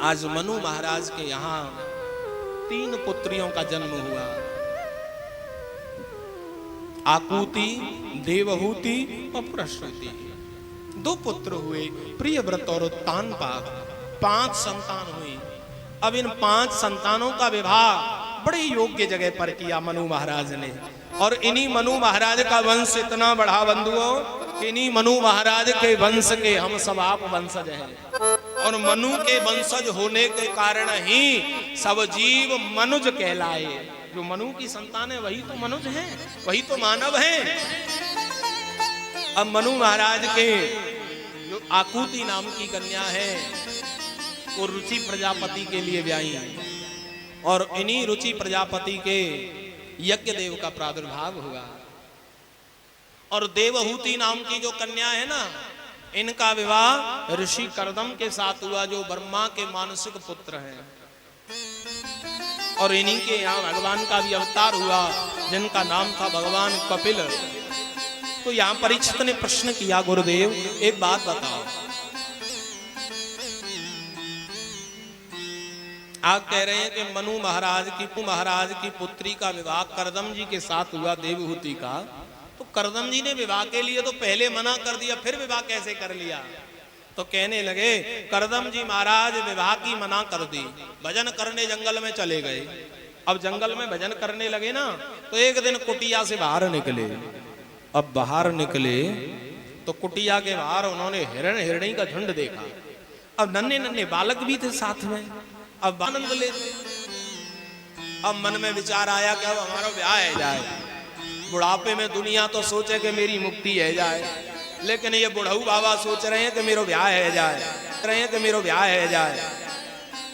आज मनु महाराज के यहाँ 3 पुत्रियों का जन्म हुआ। आकुति, देवहूति और प्रसूति। 2 पुत्र हुए, प्रियव्रत और उत्तानपाद। 5 संतान हुई। अब इन 5 संतानों का विवाह बड़े योग्य जगह पर किया मनु महाराज ने। और इन्हीं मनु महाराज का वंश इतना बढ़ा बंधुओं कि इन्हीं मनु महाराज के वंश के हम सब आप वंशज हैं। और मनु के वंशज होने के कारण ही सब जीव मनुज कहलाए। जो मनु की संतान है वही तो मनुज हैं, वही तो मानव हैं। अब मनु महाराज के जो आकुति नाम की कन्या है वो रुचि प्रजापति के लिए ब्याही। और इन्हीं रुचि प्रजापति के यज्ञ देव का प्रादुर्भाव हुआ। और देवहूति नाम की जो कन्या है ना, इनका विवाह ऋषि कर्दम के साथ हुआ, जो ब्रह्मा के मानसिक पुत्र हैं। और इन्हीं के यहाँ भगवान का भी अवतार हुआ, जिनका नाम था भगवान कपिल। तो यहाँ परीक्षित ने प्रश्न किया, गुरुदेव एक बात बताओ, आप कह रहे हैं कि मनु महाराज की पुत्री का विवाह कर्दम जी के साथ हुआ, देवहूति का। तो कर्दम जी ने विवाह के लिए तो पहले मना कर दिया, फिर विवाह कैसे कर लिया? तो कहने लगे, कर्दम जी महाराज विवाह की मना कर दी, भजन करने जंगल में चले गए। अब जंगल में भजन करने लगे ना, तो एक दिन कुटिया से बाहर निकले। अब बाहर निकले तो कुटिया के बाहर उन्होंने हिरण हिरणी का झुंड देखा। अब नन्हे नन्हे बालक भी थे साथ में। अब आनंद लेते। अब मन में विचार आया कि अब हमारा ब्याह है जाए। बुढ़ापे में दुनिया तो सोचे कि मेरी मुक्ति है जाए, लेकिन ये बुढ़ऊ बाबा सोच रहे हैं कि मेरो ब्याह है जाए,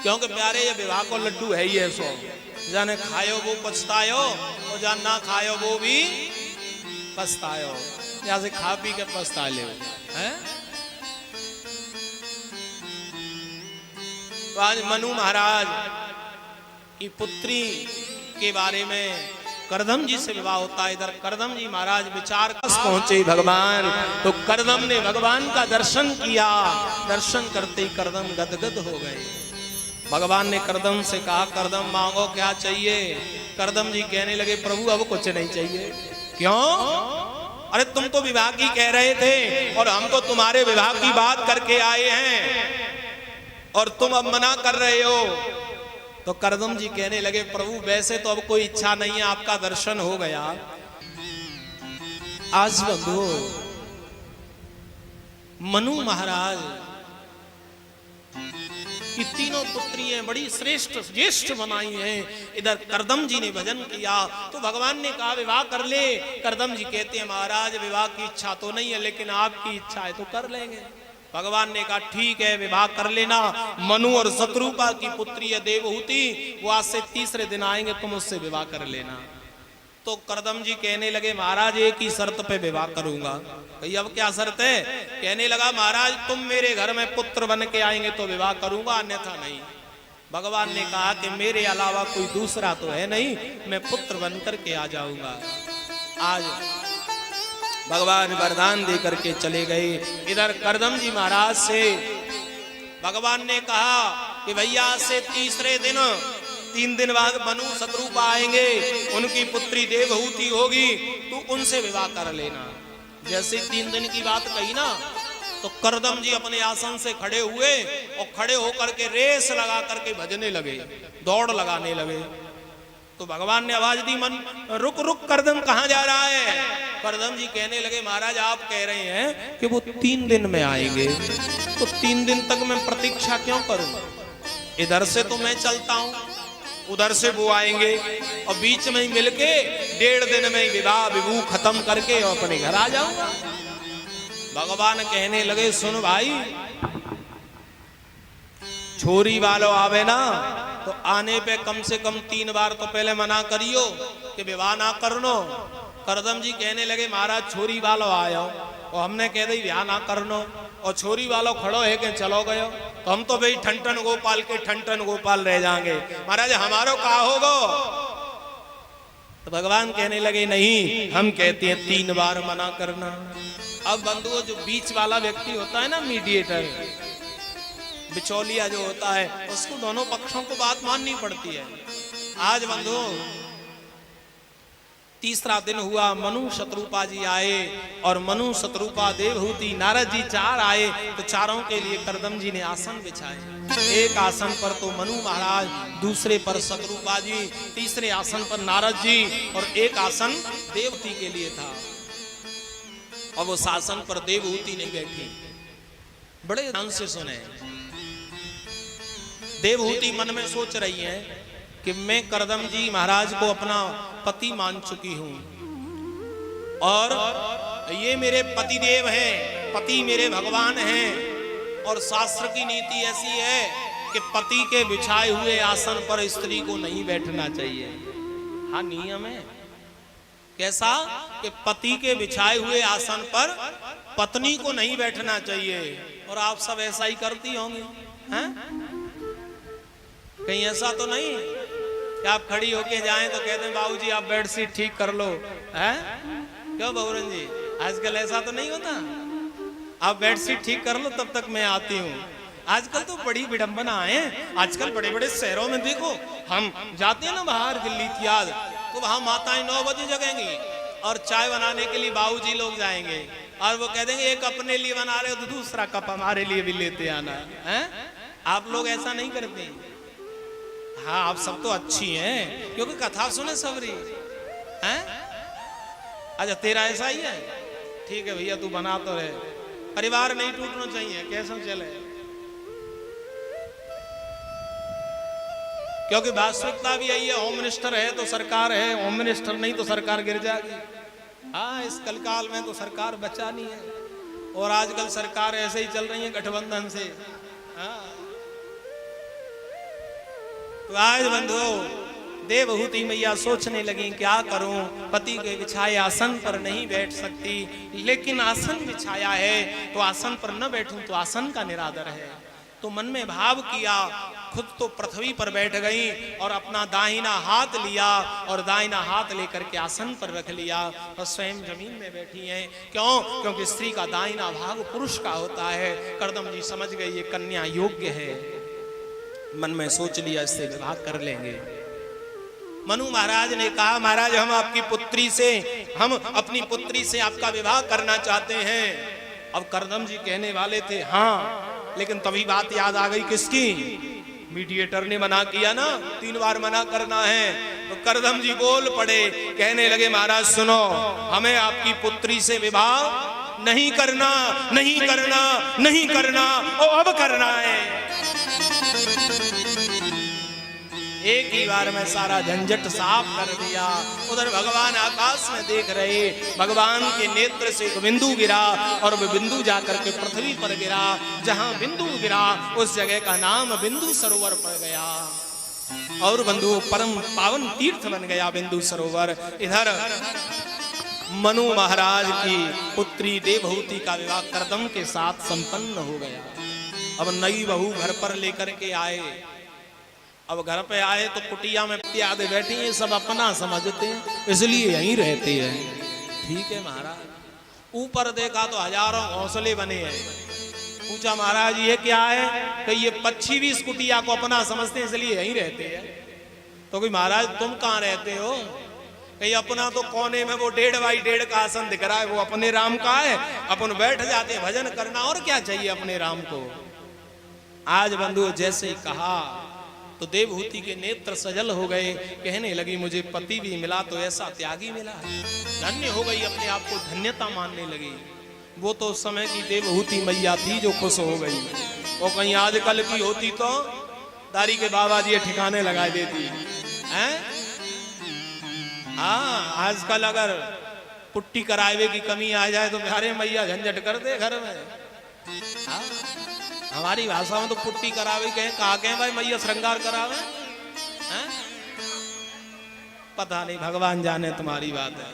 क्योंकि प्यारे ये विवाह को लड्डू है ही ऐसो, जाने खायो वो पछतायो और जान ना खायो वो भी पछतायो। यहाँ से खा पी के पछता ले हैं। तो आज मनु महाराज की पुत्री के बारे में कर्दम जी से विवाह होता है। इधर कर्दम जी महाराज विचार पहुंचे भगवान, तो कर्दम ने भगवान का दर्शन किया। दर्शन करते ही कर्दम गदगद हो गए। भगवान ने कर्दम से कहा, कर्दम मांगो क्या चाहिए? कर्दम जी कहने लगे, प्रभु अब कुछ नहीं चाहिए। क्यों? अरे तुम तो विवाह की कह रहे थे और हम तो तुम्हारे विवाह की बात करके आए हैं और तुम अब मना कर रहे हो। तो कर्दम जी कहने लगे, प्रभु वैसे तो अब कोई इच्छा नहीं है, आपका दर्शन हो गया। आज बंधु मनु महाराज की तीनों पुत्रियां बड़ी श्रेष्ठ ज्येष्ठ बनाई हैं। इधर कर्दम जी ने भजन किया तो भगवान ने कहा विवाह कर ले। कर्दम जी कहते हैं, महाराज विवाह की इच्छा तो नहीं है, लेकिन आपकी इच्छा है तो कर लेंगे। भगवान ने कहा ठीक है, विवाह कर लेना। मनु और शत्रुपा की पुत्री है देवहूति, वो आज से 3रे दिन आएंगे, तुम उससे विवाह कर लेना। तो कर्दम जी कहने लगे, महाराज एक ही शर्त पे विवाह करूंगा। भाई अब क्या शर्त है? कहने लगा, महाराज तुम मेरे घर में पुत्र बन के आएंगे तो विवाह करूंगा, अन्यथा नहीं। भगवान ने कहा कि मेरे अलावा कोई दूसरा तो है नहीं, मैं पुत्र बन करके आ जाऊंगा। आज भगवान वरदान दे करके चले गए। इधर कर्दम जी महाराज से भगवान ने कहा कि भैया से 3रे दिन 3 दिन बाद मनु शत्रुपा आएंगे, उनकी पुत्री देवहूति होगी, तू उनसे विवाह कर लेना। जैसे 3 दिन की बात कही ना, तो कर्दम जी अपने आसन से खड़े हुए और खड़े होकर के रेस लगा करके भजने लगे, दौड़ लगाने लगे। तो भगवान ने आवाज दी, मन रुक रुक कर्दम कहाँ जा रहा है? कर्दम जी कहने लगे, महाराज आप कह रहे हैं कि वो 3 दिन में आएंगे, तो 3 दिन तक मैं प्रतीक्षा क्यों करूं? इधर से तो मैं चलता हूं, उधर से वो आएंगे और बीच में ही मिलके 1.5 दिन में विवाह विभू खत्म करके और अपने घर आ जाऊंगा। भगवान कहने लगे, सुन भाई, छोरी वालों आवे ना तो आने पे कम से कम 3 बार तो पहले मना करियो कि विवाह ना करनो। कर्दम जी कहने लगे, महाराज छोरी वालों आयो और हमने कह दी विवाह ना करनो, और छोरी वालों खड़ो है कि चलो गयो, तो हम तो भाई ठंटन गोपाल के ठंटन गोपाल रह जाएंगे, महाराज हमारो का होगो? तो भगवान कहने लगे, नहीं, हम कहते हैं 3 बार मना करना। अब बंधुओं जो बीच वाला व्यक्ति होता है ना, मीडिएटर, बिचौलिया जो होता है उसको दोनों पक्षों को बात माननी पड़ती है। आज बंधु तीसरा दिन हुआ, मनु शत्रुपा जी आए और मनु शत्रुपा देवहूति नारद जी चार आए तो चारों के लिए करदम जी ने आसन बिछाए। एक आसन पर तो मनु महाराज, दूसरे पर शत्रुपा जी, तीसरे आसन पर नारद जी और एक आसन देवहूति के लिए था। और वो शासन पर देवहूति नहीं बैठी। बड़े ध्यान से सुने। देवहूति मन में सोच रही है कि मैं करदम जी महाराज को अपना पति मान चुकी हूं और ये मेरे पति देव हैं, पति मेरे भगवान हैं। और शास्त्र की नीति ऐसी है कि पति के बिछाए हुए आसन पर स्त्री को नहीं बैठना चाहिए। हाँ, नियम है। कैसा कि पति के बिछाए हुए आसन पर पत्नी को नहीं बैठना चाहिए। और आप सब ऐसा ही करती होंगी, हैं? कहीं ऐसा तो नहीं कि आप खड़ी होके जाएं तो कहते हैं बाबूजी आप बेड शीट ठीक कर लो, हैं? क्यों बहुरन जी, आजकल ऐसा तो नहीं होता? आप बेड शीट ठीक कर लो तब तक मैं आती हूँ। आजकल तो बड़ी विडंबना है। आजकल बड़े बड़े शहरों में देखो, हम जाते हैं ना बाहर दिल्ली इत्यादि, तो वहां माताएं 9 बजे जगेंगी और चाय बनाने के लिए बाबूजी लोग जाएंगे और वो कह देंगे एक अपने लिए बना रहे हो तो दूसरा कप हमारे लिए भी लेते आना है। आप लोग ऐसा नहीं करते? हाँ, आप सब तो अच्छी हैं क्योंकि कथा सुने सबरी, हैं? अच्छा, तेरा ऐसा ही है? ठीक है भैया, तू बना तो रहे। परिवार नहीं टूटना चाहिए, कैसा चले? क्योंकि वास्तविकता भी यही है, होम मिनिस्टर है तो सरकार है, होम मिनिस्टर नहीं तो सरकार गिर जाएगी। हाँ, इस कलकाल में तो सरकार बचानी है और आजकल सरकार ऐसे ही चल रही है गठबंधन से। हाँ, तो आज बंधु देवहूति मैया सोचने लगी क्या करूं, पति के बिछाए आसन पर नहीं बैठ सकती, लेकिन आसन बिछाया है तो आसन पर न बैठूं तो आसन का निरादर है। तो मन में भाव किया, खुद तो पृथ्वी पर बैठ गई और अपना दाहिना हाथ लिया और दाहिना हाथ लेकर के आसन पर रख लिया और स्वयं जमीन में बैठी हैं। क्यों? क्योंकि स्त्री का दाहिना भाग पुरुष का होता है। करदम जी समझ गए ये कन्या योग्य है। मन में सोच लिया इससे विवाह कर लेंगे। मनु महाराज ने कहा महाराज हम आपकी पुत्री से, हम अपनी पुत्री से आपका विवाह करना चाहते हैं। अब करदम जी कहने वाले थे हाँ, लेकिन तभी बात याद आ गई किसकी? मीडिएटर ने मना किया ना, 3 बार मना करना है। तो करदम जी बोल पड़े, कहने लगे महाराज सुनो, हमें आपकी पुत्री से विवाह नहीं करना, नहीं करना, नहीं करना और अब करना है। एक ही बार में सारा झंझट साफ कर दिया। उधर भगवान आकाश में देख रहे, भगवान के नेत्र से एक बिंदु गिरा और वो बिंदु जाकर के पृथ्वी पर गिरा। जहां बिंदु गिरा उस जगह का नाम बिंदु सरोवर पड़ गया और बंधु परम पावन तीर्थ बन गया बिंदु सरोवर। इधर मनु महाराज की पुत्री देवहूति का विवाह करदम के साथ संपन्न हो गया। अब नई बहू घर पर लेकर के आए। अब घर पे आए तो कुटिया में प्यादे बैठी हैं, सब अपना समझते हैं इसलिए यहीं रहते हैं। ठीक है महाराज। ऊपर देखा तो हजारों घोंसले बने हैं। पूछा महाराज ये क्या है? कि ये पक्षी भी इस कुटिया को अपना समझते हैं इसलिए यहीं रहते हैं। तो कोई महाराज तुम कहाँ रहते हो? कहीं अपना तो कोने में वो 1.5 बाई 1.5 का आसन दिख रहा है, वो अपने राम का है, अपन बैठ जाते हैं भजन करना, और क्या चाहिए अपने राम को। आज बंधु जैसे ही कहा तो देवहूति के नेत्र सजल हो गए। कहने लगी मुझे पति भी मिला तो ऐसा त्यागी मिला है, धन्य हो गई, अपने आप को धन्यता मानने लगी। वो तो उस समय की देवहूति मैया थी जो खुश हो गई। वो कहीं आजकल की होती तो दारी के बाबा जी ठिकाने लगा देती हैं। हाँ, आजकल अगर पुट्टी करावे की कमी आ जाए तो बिहारे मैया झंझट कर दे घर में। हाँ, हमारी भाषा में तो पुट्टी करावे कहा कहें भाई मैया श्रृंगार करावे हैं? पता नहीं, भगवान जाने तुम्हारी बात है।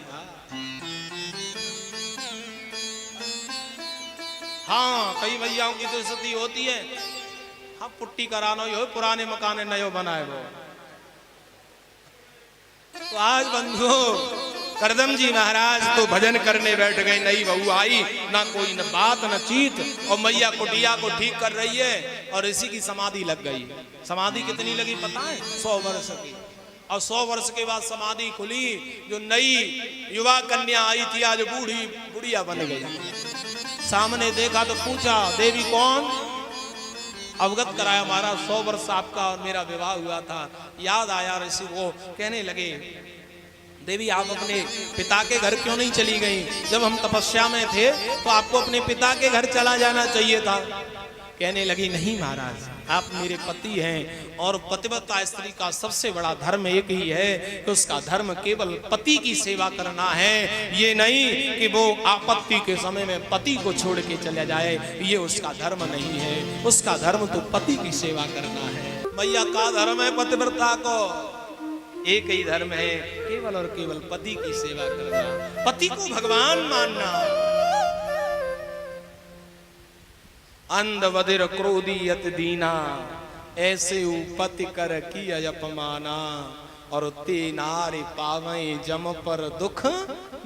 हाँ, कई भैयाओं की तो स्थिति होती है, हाँ पुट्टी कराना ही हो, पुराने मकान नयो बनाए वो। तो आज बंधु करदम जी महाराज तो भजन करने बैठ गए। नई बहू आई, ना कोई न बात न चीत, और मैया कुटिया को ठीक कर रही है और इसी की समाधि लग गई। समाधि कितनी लगी पता है? 100 वर्ष की। और 100 वर्ष के बाद समाधि खुली। जो नई युवा कन्या आई थी आज बूढ़ी बुढ़िया बन गई। सामने देखा तो पूछा देवी कौन? अवगत कराया महाराज 100 वर्ष आपका और मेरा विवाह हुआ था। याद आया ऋषि वो कहने लगे देवी आप अपने पिता के घर क्यों नहीं चली गई? जब हम तपस्या में थे तो आपको अपने पिता के घर चला जाना चाहिए था। कहने लगी नहीं महाराज आप मेरे पति हैं और पतिव्रता स्त्री का सबसे बड़ा धर्म एक ही है कि उसका धर्म केवल पति की सेवा करना है। ये नहीं कि वो आपत्ति के समय में पति को छोड़ के चला जाए, ये उसका धर्म नहीं है। उसका धर्म तो पति की सेवा करना है। भैया का धर्म है पतिव्रता को? एक ही धर्म है, केवल और केवल पति की सेवा करना, पति को भगवान मानना। अंध बधिर क्रोधी यत दीना, ऐसे पति कर की अपमाना, और ते नारी पावे जम पर दुख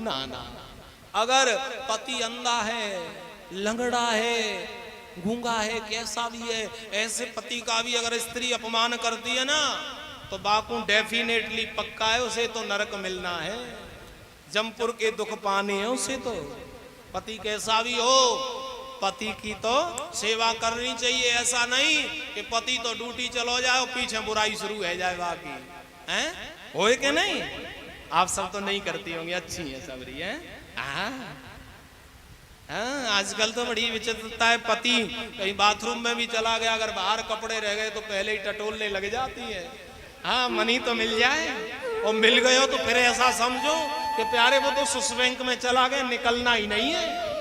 नाना। अगर पति अंधा है, लंगड़ा है, गूंगा है, कैसा भी है, ऐसे पति का भी अगर स्त्री अपमान करती है ना तो बाकू डेफिनेटली पक्का है उसे तो नरक मिलना है। जमपुर के दुख पाने हैं उसे तो। पति कैसा भी हो, पति की तो सेवा करनी चाहिए। ऐसा नहीं कि पति तो ड्यूटी चलो जाए और पीछे बुराई शुरू है जाए। बाकी हैं होए के नहीं? आप सब तो नहीं करती होंगी, अच्छी है सबरी है। आजकल तो बड़ी विचित्रता है। पति कहीं बाथरूम में भी चला गया, अगर बाहर कपड़े रह गए तो पहले ही टटोलने लग जाती है। हाँ मनी तो मिल जाए, और मिल गए हो तो फिर ऐसा समझो कि प्यारे वो तो स्विस बैंक में चला गया, निकलना ही नहीं है।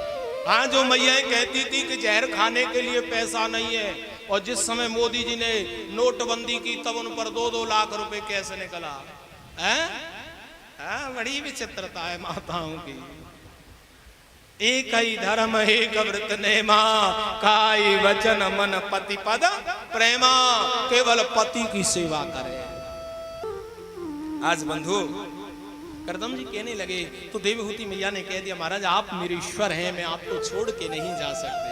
हाँ जो मैया कहती थी कि जहर खाने के लिए पैसा नहीं है, और जिस समय मोदी जी ने नोटबंदी की तब उन पर 2-2 लाख रुपए कैसे निकला है? बड़ी विचित्रता है माताओं की। एक ही धर्म एक व्रत नेमा, काई वचन मन पति पद प्रेमा, केवल पति की सेवा करे। आज बंधु करदम जी कहने लगे तो देवहूति मैया ने कह दिया महाराज आप मेरे ईश्वर हैं, मैं आपको छोड़ के नहीं जा सकते।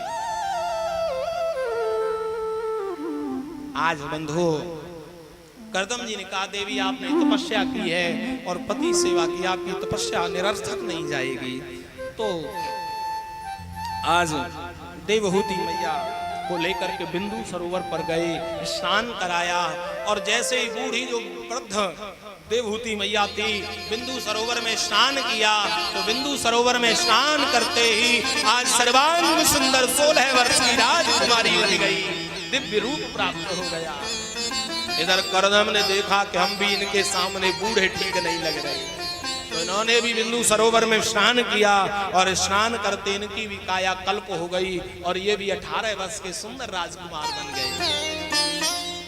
आज बंधु करदम जी ने कहा देवी आपने तपस्या की है और पति सेवा की, आपकी तपस्या निरर्थक नहीं जाएगी। तो आज देवहूति मैया को लेकर के बिंदु सरोवर पर गए, स्नान कराया, और जैसे ही बूढ़ी जो वृद्ध देवहूति मैया थी बिंदु सरोवर में स्नान किया, तो बिंदु सरोवर में स्नान करते ही आज सर्वांग सुंदर 16 वर्ष की राजकुमारी बन गई, दिव्य रूप प्राप्त हो गया। इधर करदम ने देखा कि हम भी इनके सामने बूढ़े ठीक नहीं लग रहे, तो इन्होंने भी बिंदु सरोवर में स्नान किया, और स्नान करते इनकी भी काया कल्प हो गई, और ये भी 18 वर्ष के सुंदर राजकुमार बन गए।